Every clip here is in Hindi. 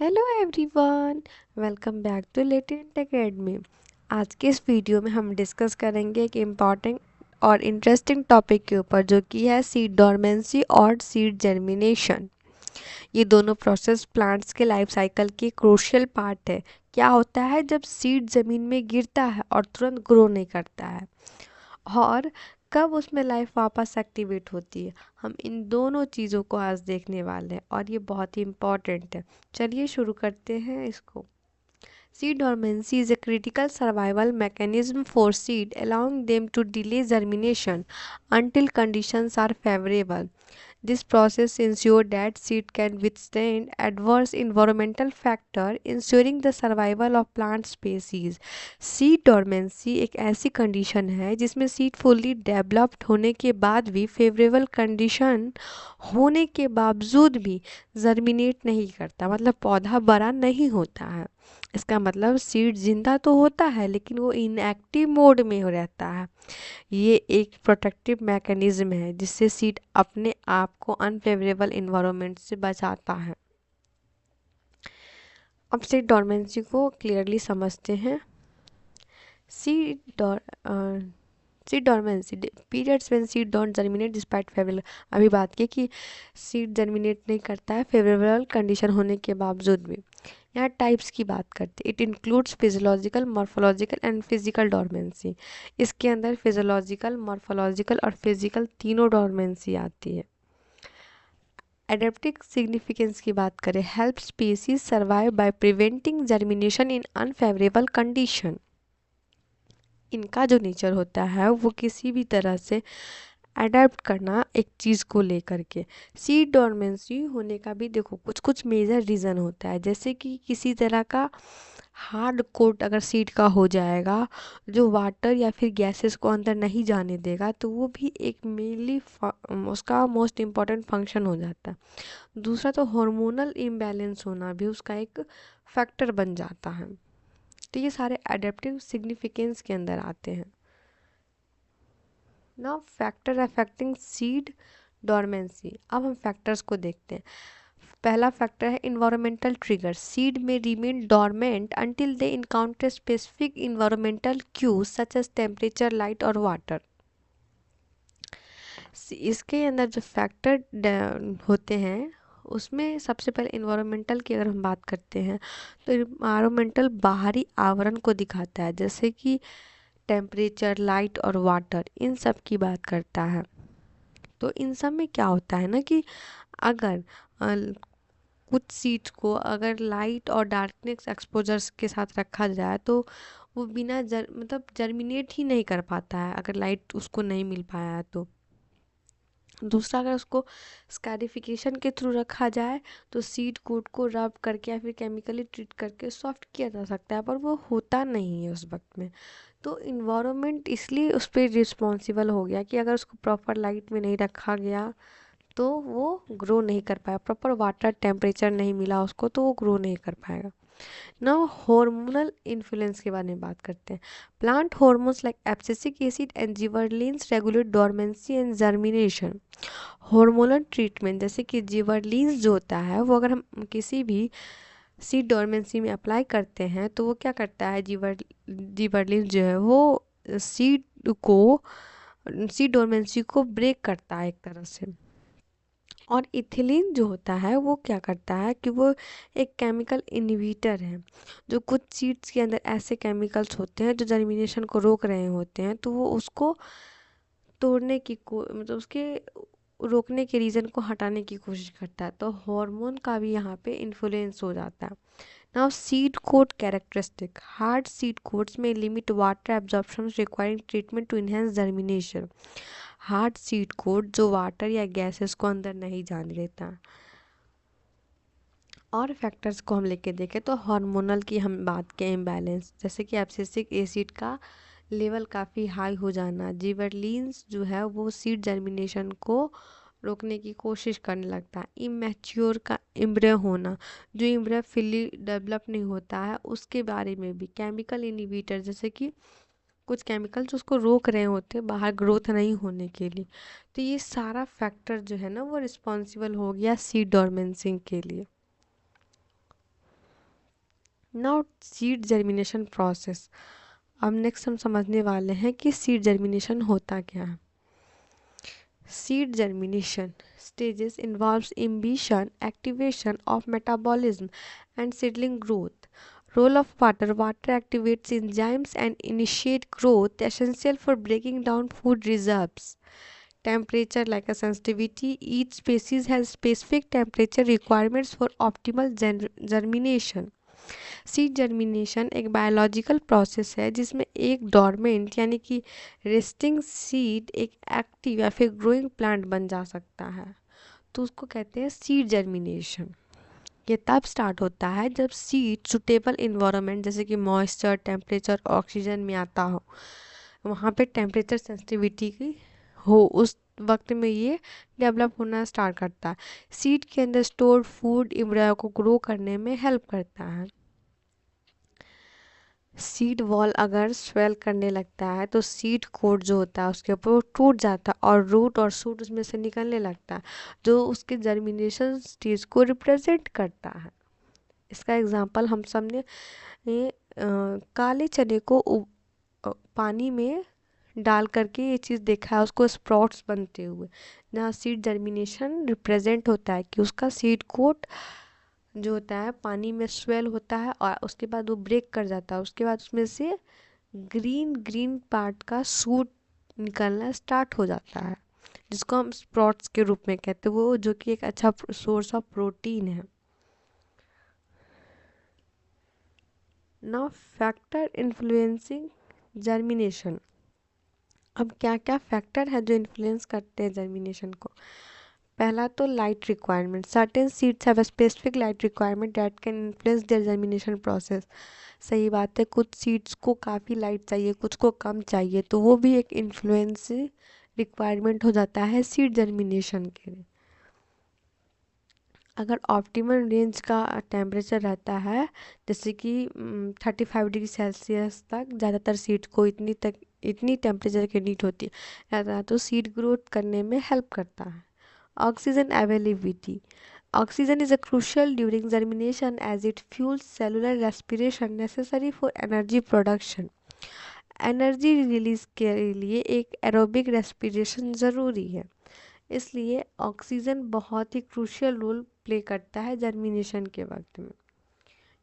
Hello everyone, welcome back to latent academy. आज के इस वीडियो में हम डिस्कस करेंगे एक इम्पॉर्टेंट और इंटरेस्टिंग टॉपिक के ऊपर, जो कि है सीड डोरमेंसी और सीड जर्मिनेशन। ये दोनों प्रोसेस प्लांट्स के लाइफ साइकिल की क्रूशियल पार्ट है। क्या होता है जब सीड ज़मीन में गिरता है और तुरंत ग्रो नहीं करता है, और कब उसमें लाइफ वापस एक्टिवेट होती है। हम इन दोनों चीज़ों को आज देखने वाले हैं और ये बहुत ही इम्पॉर्टेंट है। चलिए शुरू करते हैं इसको। Seed dormancy is a critical survival mechanism for seed, allowing them to delay germination until conditions are favorable. This process ensures that seed can withstand adverse environmental factor, ensuring the survival of plant species. Seed dormancy एक ऐसी कंडीशन है जिसमें सीड फुल्ली डेवलप्ड होने के बाद भी फेवरेबल कंडीशन होने के बावजूद भी जर्मिनेट नहीं करता, मतलब पौधा बड़ा नहीं होता है। इसका मतलब सीड जिंदा तो होता है लेकिन वो इनएक्टिव मोड में हो रहता है। ये एक प्रोटेक्टिव मैकेनिज्म है जिससे सीड अपने आप को अनफेवरेबल इन्वायरमेंट से बचाता है। अब सीड डोरमेंसी को क्लियरली समझते हैं। Seed dor seed dormancy periods when seed don't germinate despite favourable. अभी बात की कि सीड जर्मिनेट नहीं करता है फेवरेबल कंडीशन होने के बावजूद भी। यहाँ टाइप्स की बात करते हैं। It includes physiological, morphological and physical dormancy. इसके अंदर फिजियोलॉजिकल, मॉर्फोलॉजिकल और फिजिकल तीनों डोरमेंसी आती है। एडेप्टिक सिग्निफिकेंस की बात करें, help species survive by preventing germination in unfavourable condition. इनका जो नेचर होता है वो किसी भी तरह से अडेप्ट करना एक चीज़ को लेकर के। सीड डोरमेंसी होने का भी देखो कुछ कुछ मेजर रीज़न होता है, जैसे कि किसी तरह का हार्ड कोट अगर सीड का हो जाएगा जो वाटर या फिर गैसेस को अंदर नहीं जाने देगा, तो वो भी एक मेनली उसका मोस्ट इम्पॉर्टेंट फंक्शन हो जाता है। दूसरा तो हार्मोनल इम्बैलेंस होना भी उसका एक फैक्टर बन जाता है। तो ये सारे एडेप्टिव सिग्निफिकेंस के अंदर आते हैं। Now factor affecting seed dormancy. अब हम फैक्टर्स को देखते हैं। पहला फैक्टर है इन्वायरमेंटल ट्रिगर। सीड में remain dormant until they encounter specific environmental cues such as temperature, light और वाटर। इसके अंदर जो फैक्टर होते हैं उसमें सबसे पहले इन्वायरमेंटल की अगर हम बात करते हैं तो इन्वायरमेंटल बाहरी आवरण को दिखाता है, जैसे कि टेम्परेचर, लाइट और वाटर, इन सब की बात करता है। तो इन सब में क्या होता है ना कि अगर कुछ सीड्स को अगर लाइट और डार्कनेस एक्सपोजर्स के साथ रखा जाए तो वो बिना मतलब जर्मिनेट ही नहीं कर पाता है, अगर लाइट उसको नहीं मिल पाया है तो। दूसरा, अगर उसको स्कैरिफिकेशन के थ्रू रखा जाए तो सीड कोट को रब करके या फिर केमिकली ट्रीट करके सॉफ्ट किया जा सकता है, पर वो होता नहीं है उस वक्त में। तो इन्वायरमेंट इसलिए उस पर रिस्पॉन्सिबल हो गया कि अगर उसको प्रॉपर लाइट में नहीं रखा गया तो वो ग्रो नहीं कर पाया, प्रॉपर वाटर टेम्परेचर नहीं मिला उसको तो वो ग्रो नहीं कर पाएगा। नाउ हार्मोनल इन्फ्लुएंस के बारे में बात करते हैं। Plant hormones like abscisic acid and gibberellins regulate dormancy and germination. Hormonal treatment जैसे कि जिबरलिन्स जो होता है वो अगर हम किसी भी सीड डोरमेंसी में अप्लाई करते हैं तो वो क्या करता है, जिबरलिन्स जो है वो सीड को सीड डोरमेंसी को ब्रेक करता है एक तरह से। और इथिलीन जो होता है वो क्या करता है कि वो एक केमिकल इनहिबिटर है। जो कुछ सीड्स के अंदर ऐसे केमिकल्स होते हैं जो जर्मिनेशन को रोक रहे होते हैं, तो वो उसको तोड़ने की मतलब उसके रोकने के रीज़न को हटाने की कोशिश करता है। तो हार्मोन का भी यहाँ पे इन्फ्लुएंस हो जाता है। Now seed coat characteristic. Hard seed coats में limit water absorption requiring treatment to enhance germination. Hard seed coat जो वाटर या गैसेस को अंदर नहीं जाने देता। और फैक्टर्स को हम लेके देखें तो हार्मोनल की हम बात करें इम्बैलेंस, जैसे कि एब्सिसिक एसिड का लेवल काफ़ी हाई हो जाना, जिबरलिन्स जो है वो सीड जर्मिनेशन को रोकने की कोशिश करने लगता है। इमेच्योर का इम्ब्रियो होना, जो इम्ब्रियो फिली डेवलप नहीं होता है उसके बारे में भी। केमिकल इनहिबिटर जैसे कि कुछ केमिकल्स उसको रोक रहे होते हैं बाहर ग्रोथ नहीं होने के लिए। तो ये सारा फैक्टर जो है ना वो रिस्पॉन्सिबल हो गया सीड डोरमेंसी के लिए। Now seed germination process. अब नेक्स्ट हम समझने वाले हैं कि सीड जर्मिनेशन होता क्या है। Seed germination stages involves imbition, activation of metabolism, and seedling growth. Role of water. Water activates enzymes and initiate growth, essential for breaking down food reserves. Temperature like a sensitivity. Each species has specific temperature requirements for optimal germination. Seed germination एक बायोलॉजिकल प्रोसेस है जिसमें एक डॉर्मेंट यानी कि रेस्टिंग सीड एक एक्टिव या फिर ग्रोइंग प्लांट बन जा सकता है, तो उसको कहते हैं सीड जर्मिनेशन। ये तब स्टार्ट होता है जब सीड सुटेबल इन्वायरमेंट जैसे कि मॉइस्चर, टेम्परेचर, ऑक्सीजन में आता हो, वहाँ पे टेम्परेचर सेंसिटिविटी की हो, उस वक्त में ये डेवलप होना स्टार्ट करता है। सीड के अंदर स्टोर्ड फूड एम्ब्रियो को ग्रो करने में हेल्प करता है। सीड वॉल अगर स्वेल करने लगता है तो सीड कोट जो होता है उसके ऊपर वो टूट जाता है और रूट और शूट उसमें से निकलने लगता है, जो उसके जर्मिनेशन स्टेज को रिप्रेजेंट करता है। इसका एग्जांपल हम सब ने काले चने को पानी में डाल करके ये चीज़ देखा है, उसको स्प्राउट्स बनते हुए, जहाँ सीड जर्मिनेशन रिप्रेजेंट होता है कि उसका सीड कोट जो होता है पानी में स्वेल होता है और उसके बाद वो ब्रेक कर जाता है, उसके बाद उसमें से ग्रीन ग्रीन पार्ट का सूट निकलना स्टार्ट हो जाता है, जिसको हम स्प्राउट्स के रूप में कहते हैं, वो जो कि एक अच्छा सोर्स ऑफ प्रोटीन है। Now factor influencing germination. अब क्या क्या फैक्टर है जो इन्फ्लुएंस करते हैं जर्मिनेशन को। पहला तो light requirement. Certain seeds have a specific light requirement that can influence their germination process. सही बात है, कुछ सीड्स को काफ़ी लाइट चाहिए, कुछ को कम चाहिए, तो वो भी एक इन्फ्लुएंस रिक्वायरमेंट हो जाता है सीड जर्मिनेशन के लिए। अगर ऑप्टिमल रेंज का टेम्परेचर रहता है जैसे कि 35 डिग्री सेल्सियस तक ज़्यादातर सीड को इतनी टेम्परेचर की नीड होती है, तो सीड ग्रोथ करने में हेल्प करता है। Oxygen availability. Oxygen is a crucial during germination as it fuels cellular respiration necessary for energy production. Energy release के लिए एक एरोबिक रेस्पिरेशन ज़रूरी है, इसलिए ऑक्सीजन बहुत ही क्रूशियल रोल प्ले करता है जर्मिनेशन के वक्त में,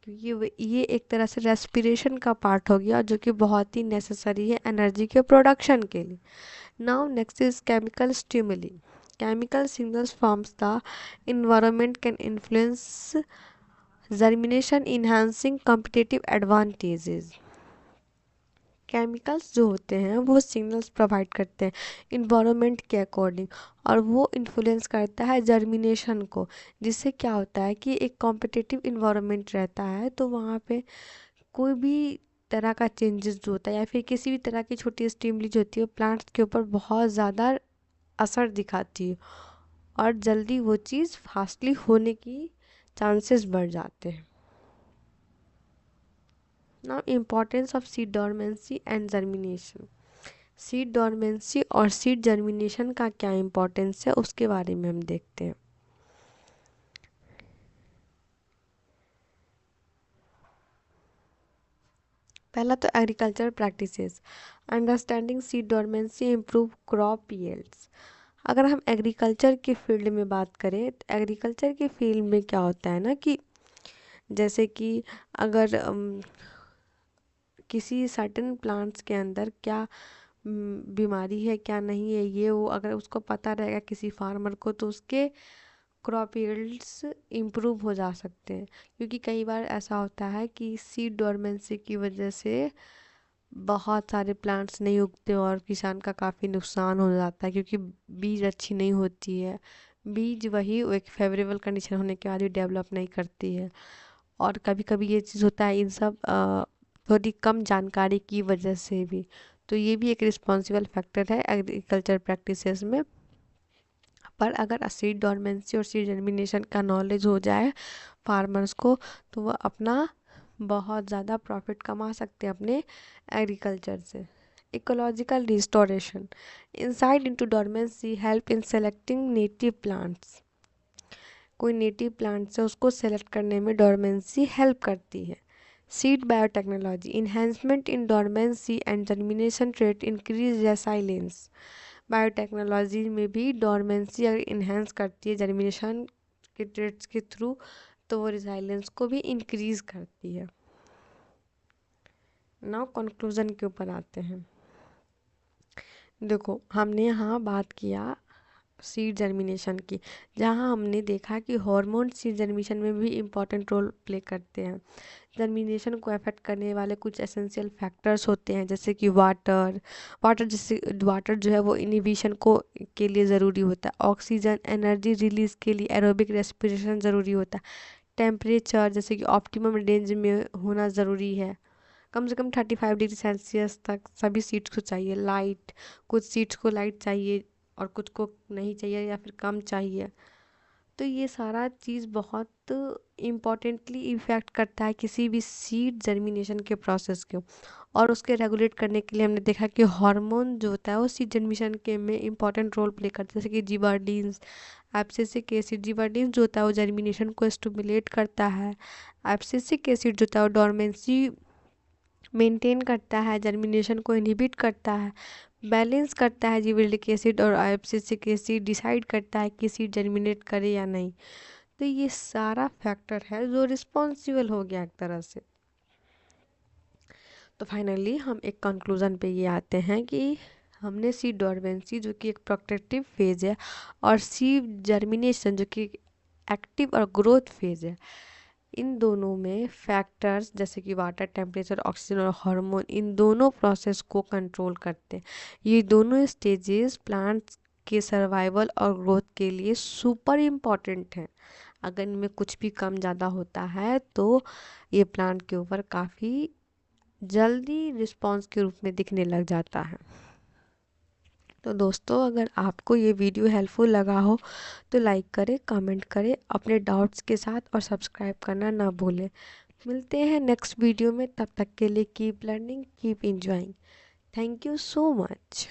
क्योंकि ये एक तरह से रेस्पिरेशन का पार्ट हो गया जो कि बहुत ही नेसेसरी है एनर्जी के प्रोडक्शन के लिए। Now next is chemical stimuli. Chemical signals from the environment can influence germination, enhancing competitive advantages. Chemicals जो होते हैं वो सिग्नल्स प्रोवाइड करते हैं इन्वायरमेंट के अकॉर्डिंग, और वो इन्फ्लुएंस करता है जर्मिनेशन को, जिससे क्या होता है कि एक कॉम्पिटिटिव इन्वायरमेंट रहता है, तो वहाँ पे कोई भी तरह का चेंजेस जो होता है या फिर किसी भी तरह की छोटी स्टिमुली जो होती है प्लांट्स के ऊपर बहुत ज़्यादा असर दिखाती है और जल्दी वो चीज़ फास्टली होने की चांसेस बढ़ जाते हैं। Now importance of seed dormancy and germination. Seed dormancy और सीड जर्मिनेशन का क्या इम्पोर्टेंस है उसके बारे में हम देखते हैं। पहला तो agriculture practices. Understanding seed dormancy improve crop yields. अगर हम एग्रीकल्चर के फील्ड में बात करें तो एग्रीकल्चर के फील्ड में क्या होता है ना कि जैसे कि अगर किसी सर्टेन प्लांट्स के अंदर क्या बीमारी है क्या नहीं है, ये वो अगर उसको पता रहेगा किसी फार्मर को, तो उसके क्रॉप यील्ड्स इम्प्रूव हो जा सकते हैं। क्योंकि कई बार ऐसा होता है कि सीड डॉर्मेंसी की वजह से बहुत सारे प्लांट्स नहीं उगते और किसान का काफ़ी नुकसान हो जाता है, क्योंकि बीज अच्छी नहीं होती है, बीज वही एक फेवरेबल कंडीशन होने के बाद भी डेवलप नहीं करती है। और कभी कभी ये चीज़ होता है इन सब थोड़ी कम जानकारी की वजह से भी, तो ये भी एक रिस्पॉन्सिबल फैक्टर है एग्रीकल्चर प्रैक्टिसेस में। पर अगर सीड डॉर्मेंसी और सीड जर्मिनेशन का नॉलेज हो जाए फार्मर्स को, तो वह अपना बहुत ज़्यादा प्रॉफिट कमा सकते हैं अपने एग्रीकल्चर से। Ecological restoration. Insight into dormancy help in selecting native plants. कोई नेटिव प्लांट्स है उसको सेलेक्ट करने में डॉर्मेंसी हेल्प करती है। Seed biotechnology, enhancement in dormancy and germination rate increase resilience. Biotechnology में भी डोरमेंसी अगर इन्हेंस करती है जर्मिनेशन के रेट्स के थ्रू, तो वो रिसाइलेंस को भी इंक्रीज करती है। नाउ कंक्लूजन के ऊपर आते हैं। देखो, हमने यहाँ बात किया सीड जर्मिनेशन की, जहाँ हमने देखा कि हार्मोन सीड जर्मिनेशन में भी इम्पॉर्टेंट रोल प्ले करते हैं। जर्मिनेशन को अफेक्ट करने वाले कुछ एसेंशियल फैक्टर्स होते हैं, जैसे कि वाटर जो है वो इनिबिशन को के लिए ज़रूरी होता है। ऑक्सीजन एनर्जी रिलीज के लिए एरोबिक रेस्पिरेशन ज़रूरी होता है। टेम्परेचर जैसे कि ऑप्टिमम रेंज में होना ज़रूरी है, कम से कम 35 डिग्री सेल्सियस तक सभी सीड्स को चाहिए। लाइट, कुछ सीड्स को लाइट चाहिए और कुछ को नहीं चाहिए या फिर कम चाहिए। तो ये सारा चीज़ बहुत इम्पॉर्टेंटली इफ़ेक्ट करता है किसी भी सीड जर्मिनेशन के प्रोसेस को। और उसके रेगुलेट करने के लिए हमने देखा कि हार्मोन जो होता है वो सीड जर्मिनेशन के में इम्पॉर्टेंट रोल प्ले करता है, जैसे कि जिबर्लिन्स, एब्सिसिक एसिड। जिबर्लिन्स जो होता है वो जर्मिनेशन को स्टिमुलेट करता है। एब्सिसिक एसिड जो होता है वो डोरमेंसी मेंटेन करता है, जर्मिनेशन को इनहिबिट करता है, बैलेंस करता है। जिबरेलिक एसिड और एब्सिसिक एसिड डिसाइड करता है कि सीड जर्मिनेट करे या नहीं। तो ये सारा फैक्टर है जो रिस्पॉन्सिबल हो गया एक तरह से। तो फाइनली हम एक कंक्लूजन पे ये आते हैं कि हमने सीड डोरमेंसी जो कि एक प्रोटेक्टिव फेज है, और सीड जर्मिनेशन जो कि एक्टिव और ग्रोथ फेज है, इन दोनों में फैक्टर्स जैसे कि वाटर, टेम्परेचर, ऑक्सीजन और हार्मोन, इन दोनों प्रोसेस को कंट्रोल करते हैं। ये दोनों स्टेजेस प्लांट्स के सर्वाइवल और ग्रोथ के लिए सुपर इम्पॉर्टेंट हैं। अगर इनमें कुछ भी कम ज़्यादा होता है तो ये प्लांट के ऊपर काफ़ी जल्दी रिस्पॉन्स के रूप में दिखने लग जाता है। तो दोस्तों, अगर आपको ये वीडियो हेल्पफुल लगा हो तो लाइक करें, कमेंट करें अपने डाउट्स के साथ, और सब्सक्राइब करना ना भूलें। मिलते हैं नेक्स्ट वीडियो में, तब तक के लिए keep learning, keep enjoying. Thank you so much.